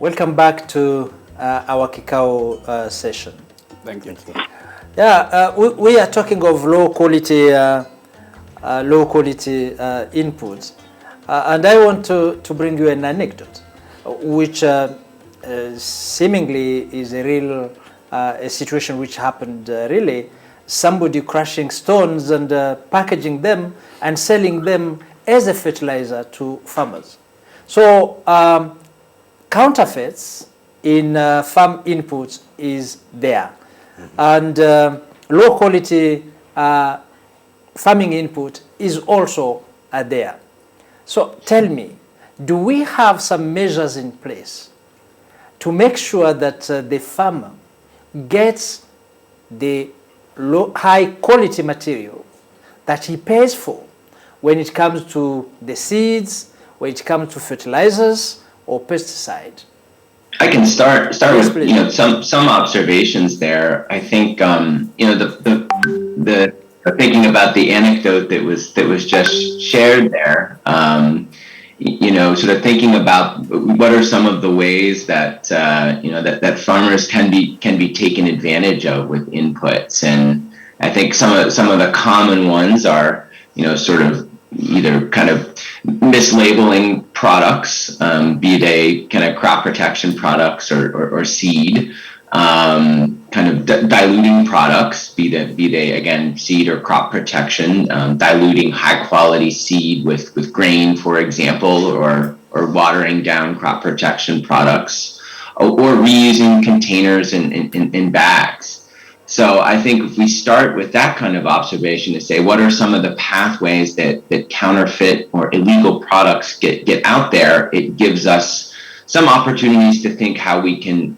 Welcome back to our Kikao session. Thank you. Yeah, we are talking of low quality inputs, and I want to bring you an anecdote, which seemingly is a real a situation which happened really. Somebody crushing stones and packaging them and selling them as a fertilizer to farmers. So counterfeits in farm inputs is there, and low quality farming input is also there. So tell me, do we have some measures in place to make sure that the farmer gets the high quality material that he pays for when it comes to the seeds, when it comes to fertilizers or pesticide? I can start Yes, with some observations there. I think the thinking about the anecdote that was just shared there. Sort of thinking about what are some of the ways that that farmers can be taken advantage of with inputs, and I think some of the common ones are sort of either kind of mislabeling products, be they kind of crop protection products or seed, kind of diluting products, be they again seed or crop protection, diluting high quality seed with grain, for example, or watering down crop protection products, or reusing containers in bags. So I think if we start with that kind of observation to say, what are some of the pathways that counterfeit or illegal products get out there, it gives us some opportunities to think how we can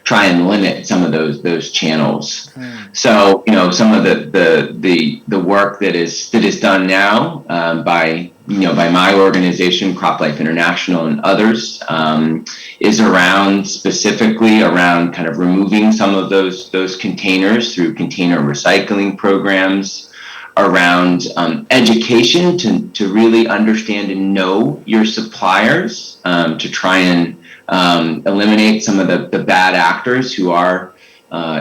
try and limit some of those channels. So some of the work that is done now by my organization, CropLife International, and others, is specifically around kind of removing some of those containers through container recycling programs, around education to really understand and know your suppliers, to try and eliminate some of the bad actors who are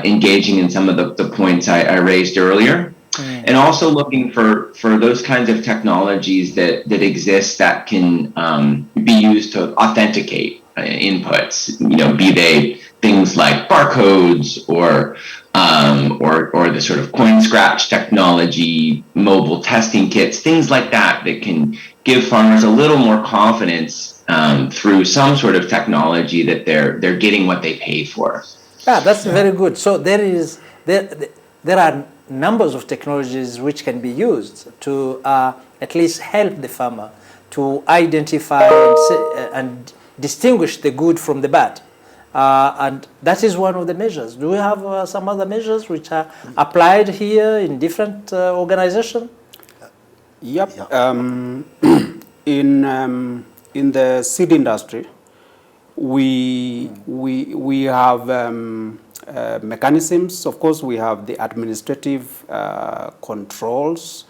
engaging in some of the points I raised earlier. And also looking for those kinds of technologies that exist that can be used to authenticate inputs, be they things like barcodes or the sort of coin scratch technology, mobile testing kits, things like that can give farmers a little more confidence through some sort of technology that they're getting what they pay for. Yeah, that's very good. So there are numbers of technologies which can be used to at least help the farmer to identify and distinguish the good from the bad. And that is one of the measures. Do we have some other measures which are applied here in different organizations? Yep. In the seed industry, we have mechanisms. Of course, we have the administrative controls.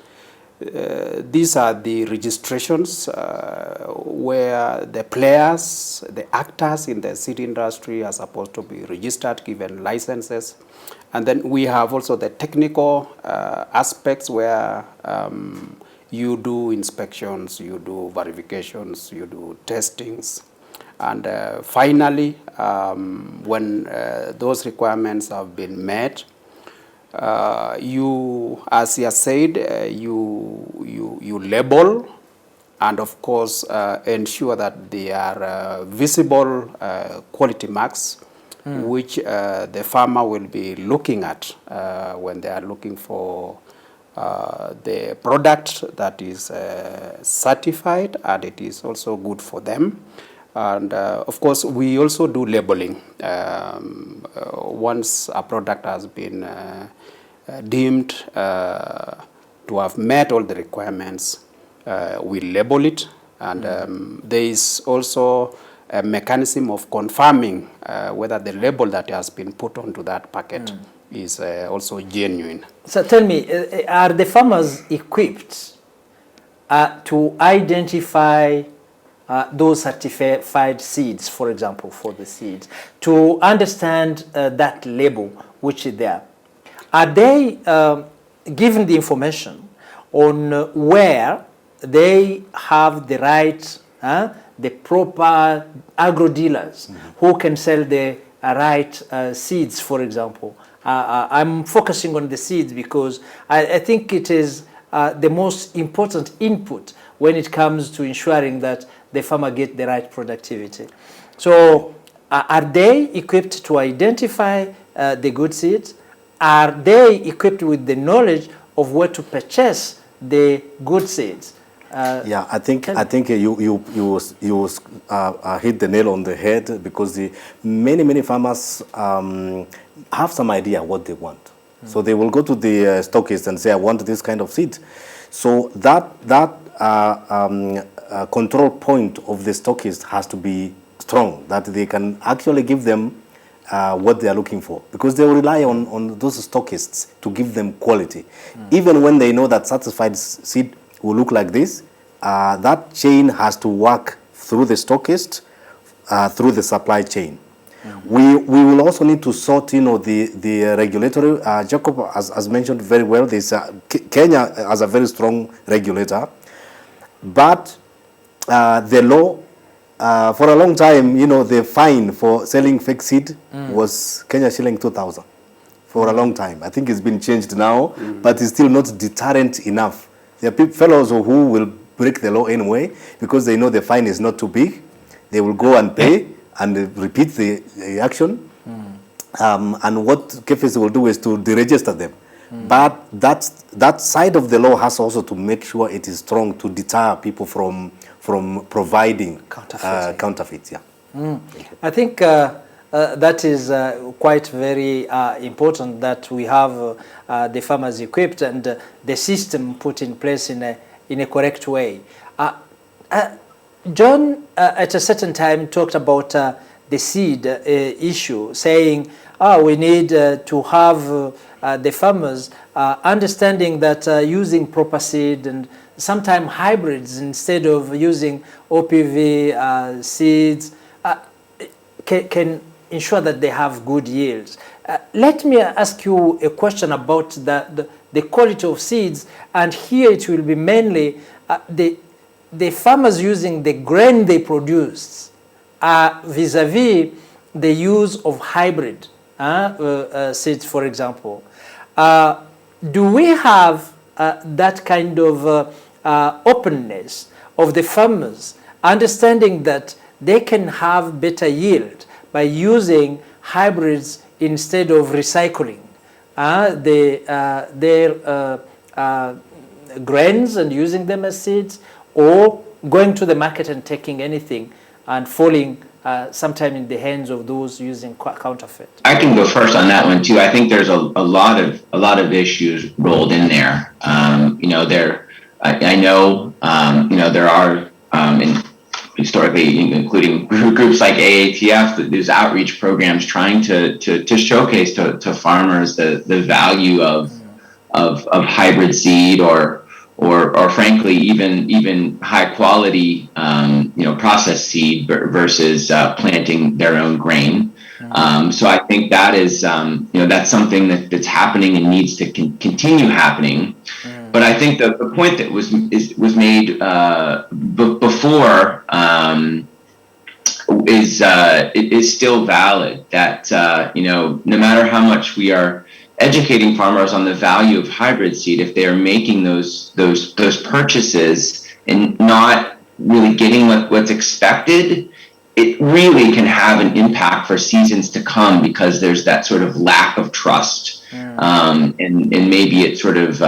These are the registrations where the players, the actors in the seed industry are supposed to be registered, given licenses. And then we have also the technical aspects where you do inspections, you do verifications, you do testings. And finally, when those requirements have been met, you, as you said, you label, and of course ensure that they are visible quality marks, which the farmer will be looking at when they are looking for the product that is certified, and it is also good for them. And of course, we also do labeling. Once a product has been deemed to have met all the requirements, we label it. And there is also a mechanism of confirming whether the label that has been put onto that packet is also genuine. So tell me, are the farmers equipped to identify those certified seeds, for example, for the seeds, to understand that label which is there. Are they given the information on where they have the right, the proper agro dealers who can sell the right seeds, for example? I'm focusing on the seeds because I think it is the most important input when it comes to ensuring that the farmer gets the right productivity. So are they equipped to identify the good seeds? Are they equipped with the knowledge of where to purchase the good seeds? Yeah, I think you hit the nail on the head, because many farmers have some idea what they want. So they will go to the stockist and say, I want this kind of seed. So that control point of the stockist has to be strong, that they can actually give them what they are looking for, because they will rely on those stockists to give them quality. Even when they know that certified seed will look like this, that chain has to work through the stockist, through the supply chain. We will also need to sort, the regulatory. Jacob has mentioned very well. Kenya has a very strong regulator, but the law, for a long time, the fine for selling fake seed was Kenya shilling 2,000 for a long time. I think it's been changed now, but it's still not deterrent enough. There are fellows who will break the law anyway because they know the fine is not too big. They will go and pay and repeat the action. And what KFS will do is to deregister them. But that side of the law has also to make sure it is strong to deter people from providing counterfeits. Yeah. I think that is quite very important, that we have the farmers equipped and the system put in place in a correct way. John, at a certain time, talked about the seed issue, saying, we need to have the farmers understanding that using proper seed and sometimes hybrids instead of using OPV seeds can ensure that they have good yields. Let me ask you a question about the quality of seeds, and here it will be mainly the farmers using the grain they produce vis-a-vis the use of hybrid seeds, for example. Do we have that kind of openness of the farmers, understanding that they can have better yield by using hybrids instead of recycling their grains and using them as seeds, or going to the market and taking anything and falling sometime in the hands of those using counterfeit? I can go first on that one too. I think there's a lot of issues rolled in there. I know there are historically, including groups like AATF, there's outreach programs trying to showcase to farmers the value of hybrid seed or frankly even high quality processed seed versus planting their own grain. So I think that is that's something that's happening and needs to continue happening. But I think the point that was made before is still valid. That no matter how much we are educating farmers on the value of hybrid seed, if they are making those purchases and not really getting what's expected, it really can have an impact for seasons to come, because there's that sort of lack of trust, and maybe it sort of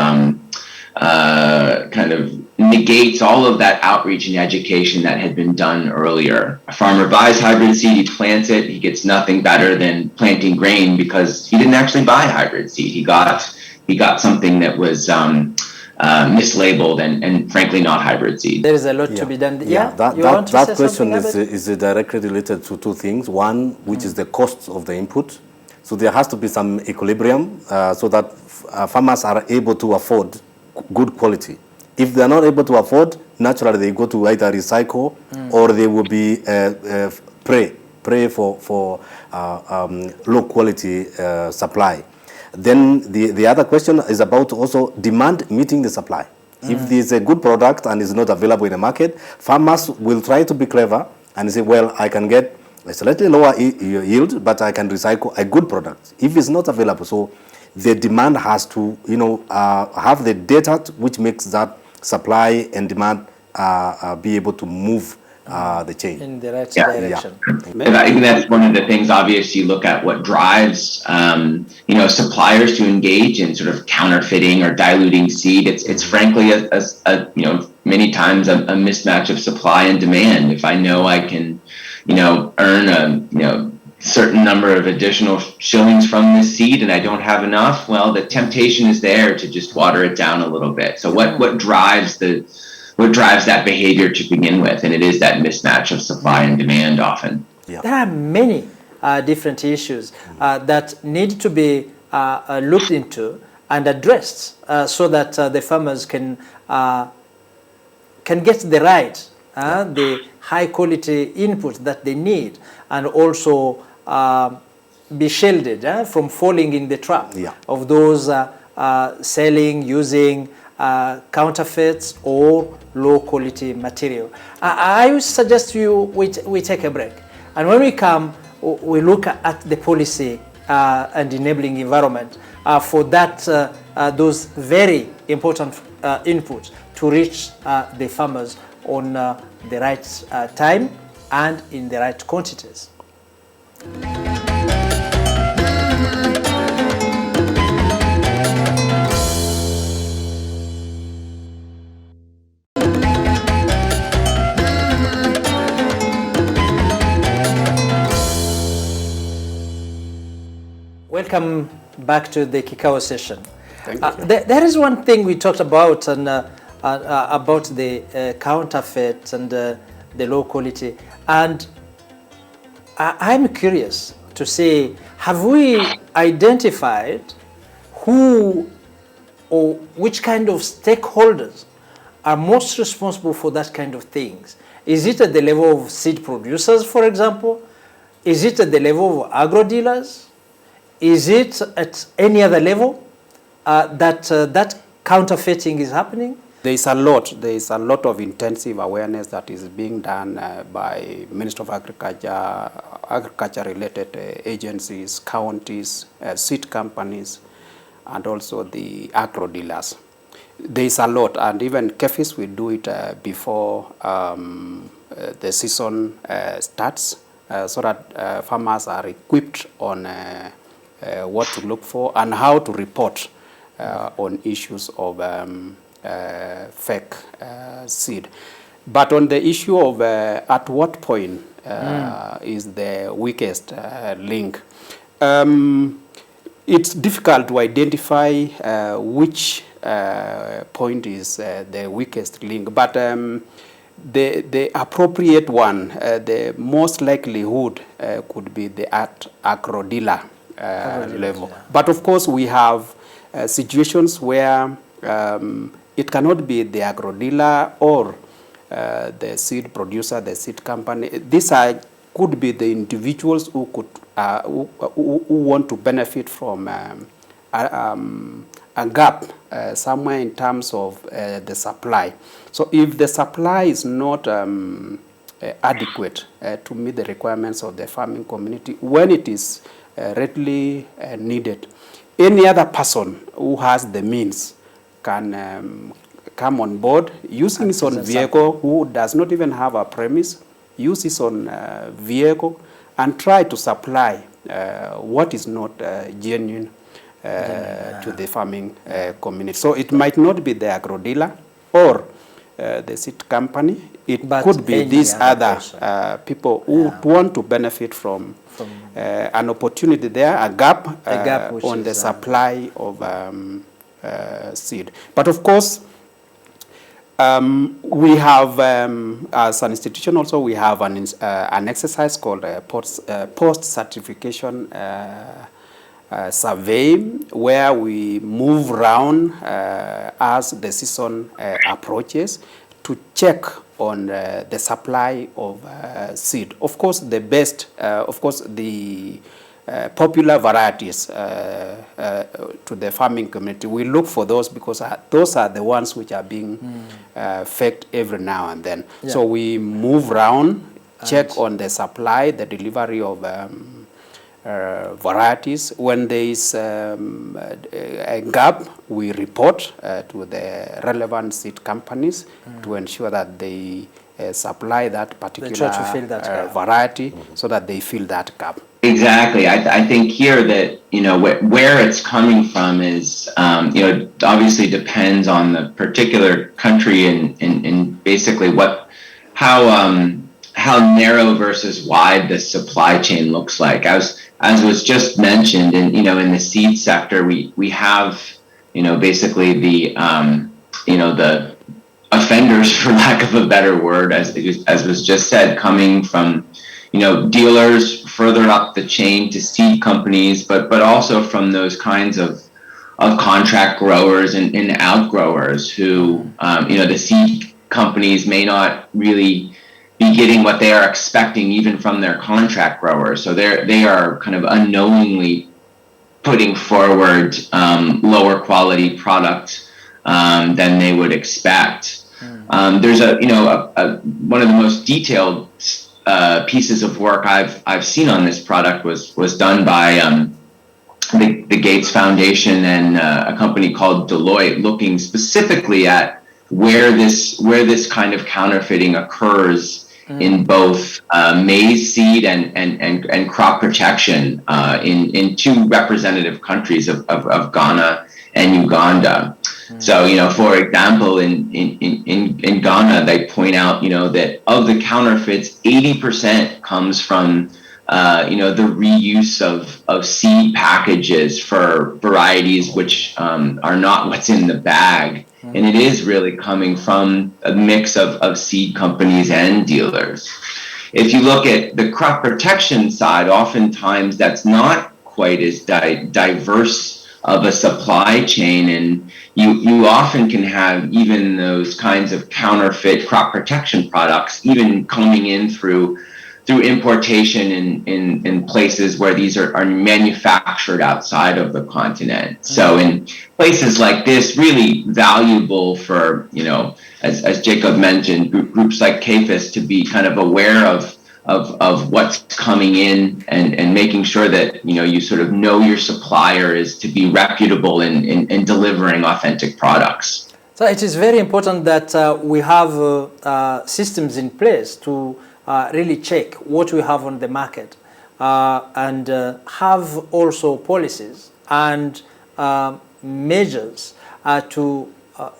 kind of negates all of that outreach and education that had been done earlier. A farmer buys hybrid seed, he plants it, he gets nothing better than planting grain because he didn't actually buy hybrid seed. He got something that was mislabeled and frankly not hybrid seed. There is a lot to be done. That question is directly related to two things. One, which is the cost of the input. So there has to be some equilibrium so that farmers are able to afford good quality. If they are not able to afford, naturally they go to either recycle or they will be pray for low quality supply. Then the other question is about also demand meeting the supply. If there's a good product and is not available in the market, farmers will try to be clever and say, well, I can get a slightly lower yield, but I can recycle a good product if it's not available. So the demand has to, have the data which makes that supply and demand be able to move the chain in the right direction. And I think that's one of the things. Obviously, you look at what drives suppliers to engage in sort of counterfeiting or diluting seed. It's frankly many times a mismatch of supply and demand. If I know I can earn a certain number of additional shillings from this seed and I don't have enough, well, the temptation is there to just water it down a little bit. So what drives that behavior to begin with? And it is that mismatch of supply and demand often. Yeah. There are many different issues that need to be looked into and addressed so that the farmers can get the high quality input that they need, and also be shielded from falling in the trap of those selling, using counterfeits or low quality material. I would suggest we take a break, and when we come, we look at the policy and enabling environment for those very important inputs to reach the farmers on the right time and in the right quantities. Welcome back to the Kikao session. Thank you. There is one thing we talked about, and about the counterfeit and the low quality, and I'm curious to say, have we identified who or which kind of stakeholders are most responsible for that kind of things? Is it at the level of seed producers, for example? Is it at the level of agro dealers? Is it at any other level that counterfeiting is happening? There is a lot of intensive awareness that is being done by Ministry of Agriculture, agriculture-related agencies, counties, seed companies, and also the agro dealers. There is a lot, and even KEFIS will do it before the season starts, so that farmers are equipped on what to look for and how to report on issues of fake seed. But on the issue of at what point is the weakest link, it's difficult to identify which point is the weakest link, but the appropriate one, the most likelihood could be the at agro dealer level. Yeah. But of course we have situations where it cannot be the agro dealer or the seed producer, the seed company. These could be the individuals who could who want to benefit from a gap somewhere in terms of the supply. So if the supply is not adequate to meet the requirements of the farming community when it is readily needed, any other person who has the means can come on board, using his own vehicle, who does not even have a premise, use his own vehicle and try to supply what is not genuine to the farming community. So it might not be the agro dealer or the seed company. It could be these other people who want to benefit from an opportunity there, a gap on the supply of seed. But of course, we have, as an institution also, we have an exercise called post-certification survey where we move around as the season approaches to check on the supply of seed. Of course, the best, the popular varieties to the farming community. We look for those because those are the ones which are being faked every now and then. Yeah. So we move around, check on the supply, the delivery of varieties. When there is a gap, we report to the relevant seed companies to ensure that they supply that particular variety so that they fill that gap. Exactly. I think here that, you know, where it's coming from is, you know, obviously depends on the particular country and basically how narrow versus wide the supply chain looks like. As was just mentioned, in, you know, in the seed sector, we have, you know, basically the, you know, the offenders, for lack of a better word, as was just said, coming from, you know, dealers further up the chain to seed companies, but also from those kinds of contract growers and outgrowers who, you know, the seed companies may not really be getting what they are expecting even from their contract growers. So they are kind of unknowingly putting forward lower quality product than they would expect. There's a, you know, one of the most detailed pieces of work I've seen on this product was done by the Gates Foundation and a company called Deloitte, looking specifically at where this kind of counterfeiting occurs in both maize seed and crop protection in two representative countries of Ghana and Uganda. So, you know, for example, in Ghana, they point out, you know, that of the counterfeits, 80% comes from, you know, the reuse of seed packages for varieties which are not what's in the bag. And it is really coming from a mix of seed companies and dealers. If you look at the crop protection side, oftentimes that's not quite as diverse of a supply chain, and you often can have even those kinds of counterfeit crop protection products even coming in through importation in places where these are manufactured outside of the continent. So in places like this, really valuable for, you know, as Jacob mentioned, groups like CAFIS to be kind of aware of what's coming in and making sure that, you know, you sort of know your supplier is to be reputable in delivering authentic products. So it is very important that we have systems in place to really check what we have on the market and have also policies and measures to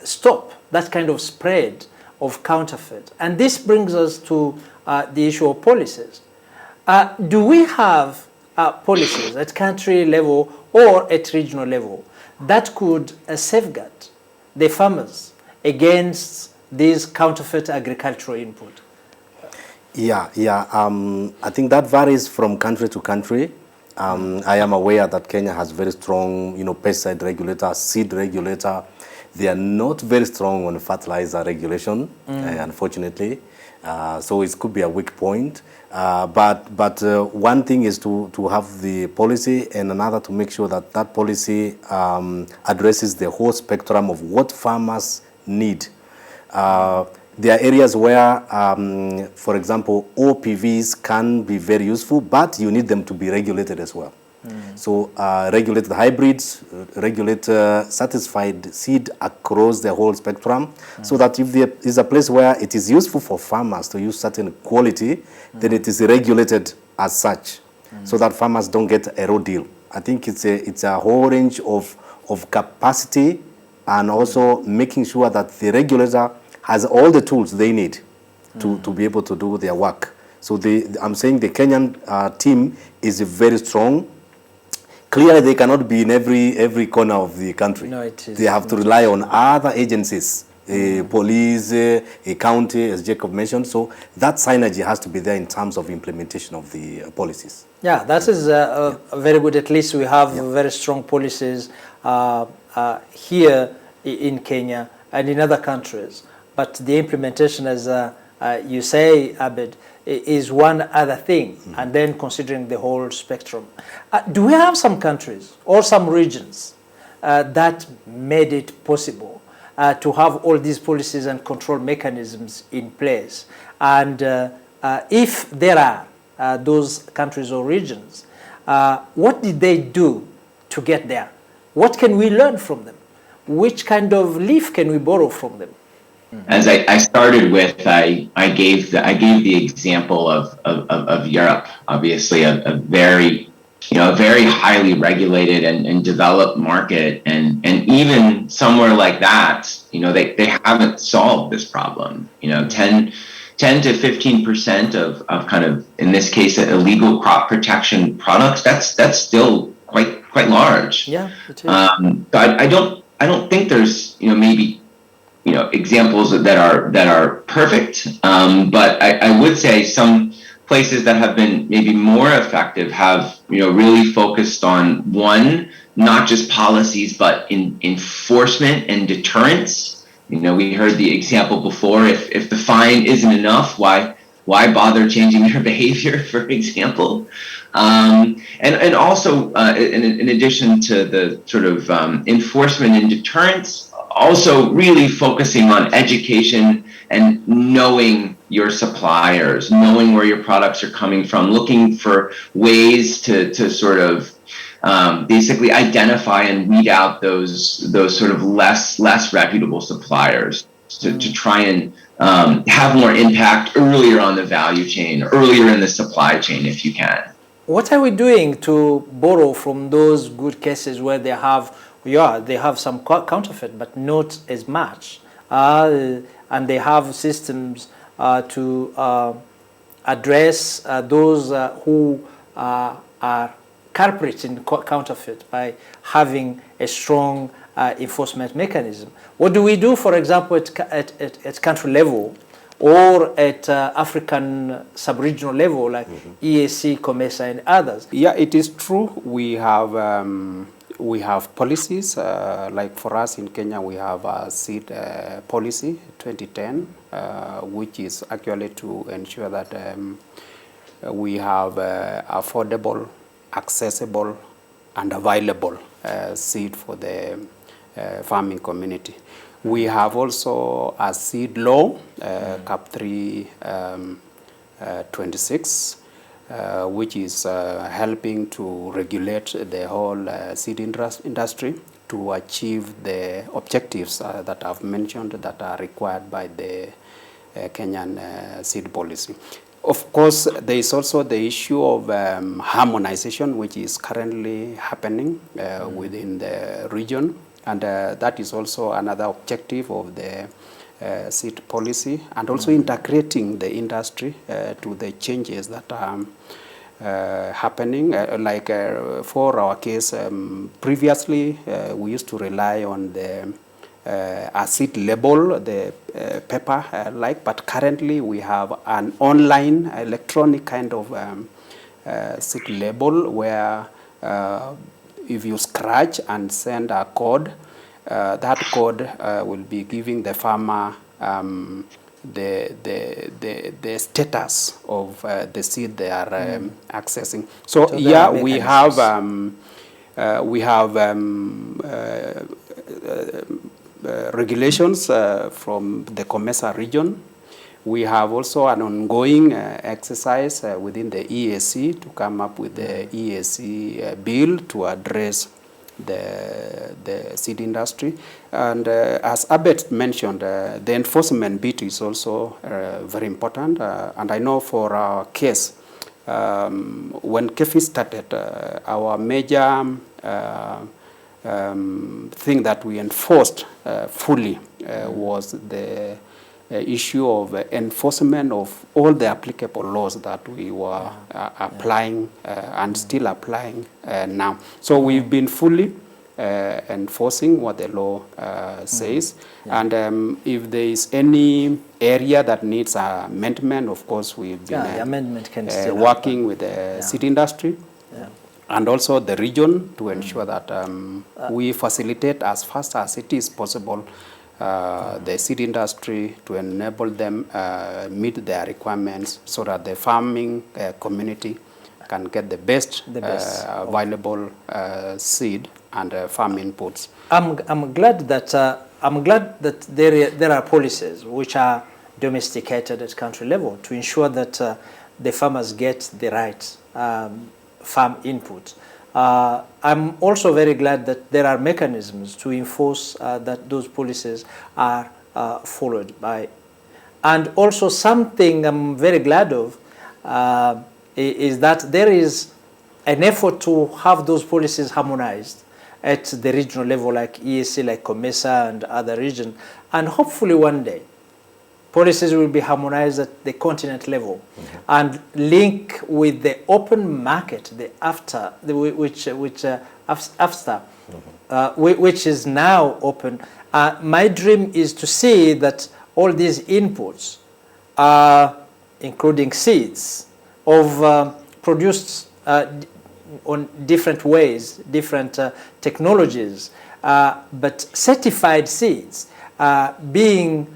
stop that kind of spread of counterfeit. And this brings us to the issue of policies. Do we have policies at country level or at regional level that could safeguard the farmers against these counterfeit agricultural input? Yeah. I think that varies from country to country. I am aware that Kenya has very strong, you know, pesticide regulator, seed regulator. They are not very strong on fertilizer regulation, unfortunately. So it could be a weak point. But one thing is to have the policy, and another to make sure that that policy addresses the whole spectrum of what farmers need. There are areas where, for example, OPVs can be very useful, but you need them to be regulated as well. So regulate the hybrids, regulate satisfied seed across the whole spectrum, so that if there is a place where it is useful for farmers to use certain quality, then it is regulated as such, so that farmers don't get a raw deal. I think it's a whole range of capacity, and also making sure that the regulator has all the tools they need to be able to do their work. So I'm saying the Kenyan team is very strong. Clearly, they cannot be in every corner of the country. No, it is. They have to rely on other agencies police, a county, as Jacob mentioned. So that synergy has to be there in terms of implementation of the policies. Yeah, that is very good. At least we have very strong policies here in Kenya and in other countries. But the implementation, as you say, Abed, is one other thing, and then considering the whole spectrum. Do we have some countries or some regions that made it possible to have all these policies and control mechanisms in place? And if there are those countries or regions, what did they do to get there? What can we learn from them? Which kind of leaf can we borrow from them? As I started with, I gave the example of Europe, obviously a very highly regulated and developed market, and even somewhere like that, they haven't solved this problem. 10 to 15% of kind of, in this case, illegal crop protection products. That's still quite large. Yeah, it is. But I don't think there's maybe examples that are perfect, but I would say some places that have been maybe more effective have really focused on, one, not just policies but in enforcement and deterrence. We heard the example before. If the fine isn't enough, why bother changing their behavior, for example? And also, in addition to the sort of enforcement and deterrence, also really focusing on education and knowing your suppliers, knowing where your products are coming from, looking for ways to sort of basically identify and weed out those sort of less reputable suppliers to try and have more impact earlier on the value chain, earlier in the supply chain, if you can. What are we doing to borrow from those good cases where they have some counterfeit, but not as much, and they have systems to address those who are culprits in counterfeit by having a strong enforcement mechanism? What do we do, for example, at country level or at African sub-regional level, like EAC, COMESA, and others? Yeah, it is true. We have policies, like for us in Kenya, we have a seed policy 2010, which is actually to ensure that we have affordable, accessible, and available seed for the farming community. We have also a seed law, CAP 326, which is helping to regulate the whole seed industry to achieve the objectives that I've mentioned that are required by the Kenyan seed policy. Of course, there is also the issue of harmonization, which is currently happening within the region, and that is also another objective of the seed policy, and also integrating the industry to the changes that are happening. For our case, previously we used to rely on the seed label, the paper but currently we have an online electronic kind of seed label where if you scratch and send a code, that code will be giving the farmer the status of the seed they are accessing. So yeah, we have regulations from the COMESA region. We have also an ongoing exercise within the EAC to come up with the EAC bill to address the seed industry. And as Abed mentioned, the enforcement bit is also very important. And I know for our case, when KEFI started, our major thing that we enforced fully was the issue of enforcement of all the applicable laws that we were applying and still applying now. So we've been fully enforcing what the law says. And if there is any area that needs amendment, of course, we've been the amendment can still working with the seed industry and also the region to ensure that we facilitate as fast as it is possible the seed industry to enable them meet their requirements so that the farming community can get the best available seed and farm inputs. I'm glad that there are policies which are domesticated at country level to ensure that the farmers get the right farm input. I'm also very glad that there are mechanisms to enforce that those policies are followed by. And also something I'm very glad of is that there is an effort to have those policies harmonized at the regional level, like EAC, like COMESA and other regions. And hopefully one day, policies will be harmonized at the continent level and link with the open market, the AFTA, which is now open. My dream is to see that all these inputs, including seeds, of produced on different ways, different technologies, but certified seeds being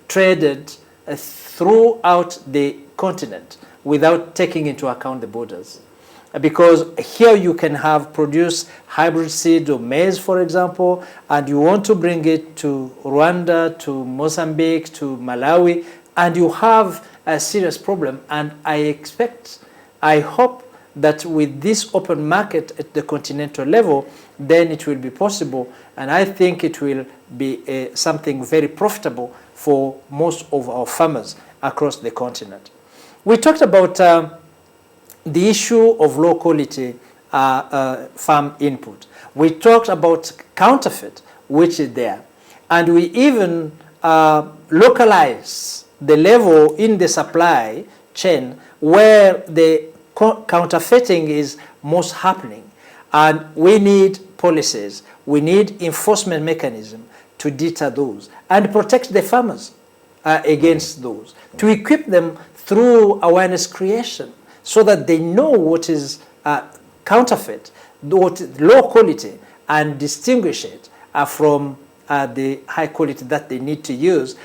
traded throughout the continent without taking into account the borders. Because here you can have produced hybrid seed of maize, for example, and you want to bring it to Rwanda, to Mozambique, to Malawi, and you have a serious problem. And I hope that with this open market at the continental level, then it will be possible, and I think it will be something very profitable for most of our farmers across the continent. We talked about the issue of low quality farm input. We talked about counterfeit, which is there, and we even localize the level in the supply chain where the counterfeiting is most happening. And we need policies, we need enforcement mechanism to deter those and protect the farmers against those, to equip them through awareness creation so that they know what is counterfeit, what is low quality, and distinguish it from the high quality that they need to use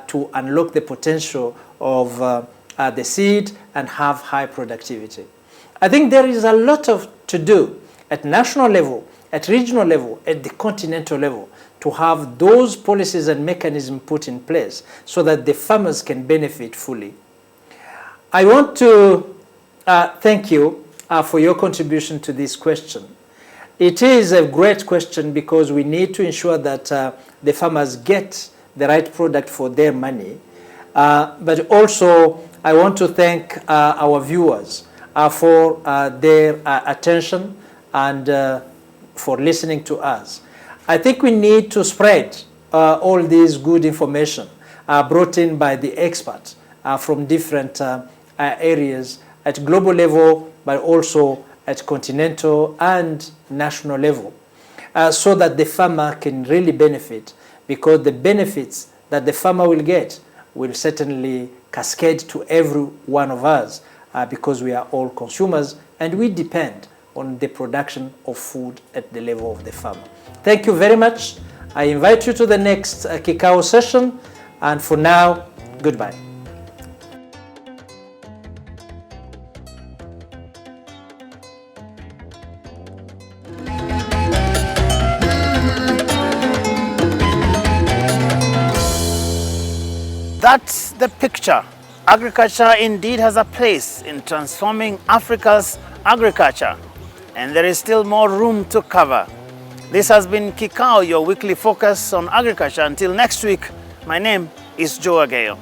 to unlock the potential of the seed and have high productivity. I think there is a lot to do at national level, at regional level, at the continental level, to have those policies and mechanisms put in place so that the farmers can benefit fully. I want to thank you for your contribution to this question. It is a great question because we need to ensure that the farmers get the right product for their money. But also, I want to thank our viewers for their attention and for listening to us. I think we need to spread all this good information brought in by the experts from different areas at global level, but also at continental and national level, so that the farmer can really benefit, because the benefits that the farmer will get will certainly cascade to every one of us, because we are all consumers and we depend on the production of food at the level of the farmer. Thank you very much. I invite you to the next Kikao session, and for now, goodbye. That's the picture. Agriculture indeed has a place in transforming Africa's agriculture, and there is still more room to cover. This has been Kikao, your weekly focus on agriculture. Until next week, my name is Joe Ageyo.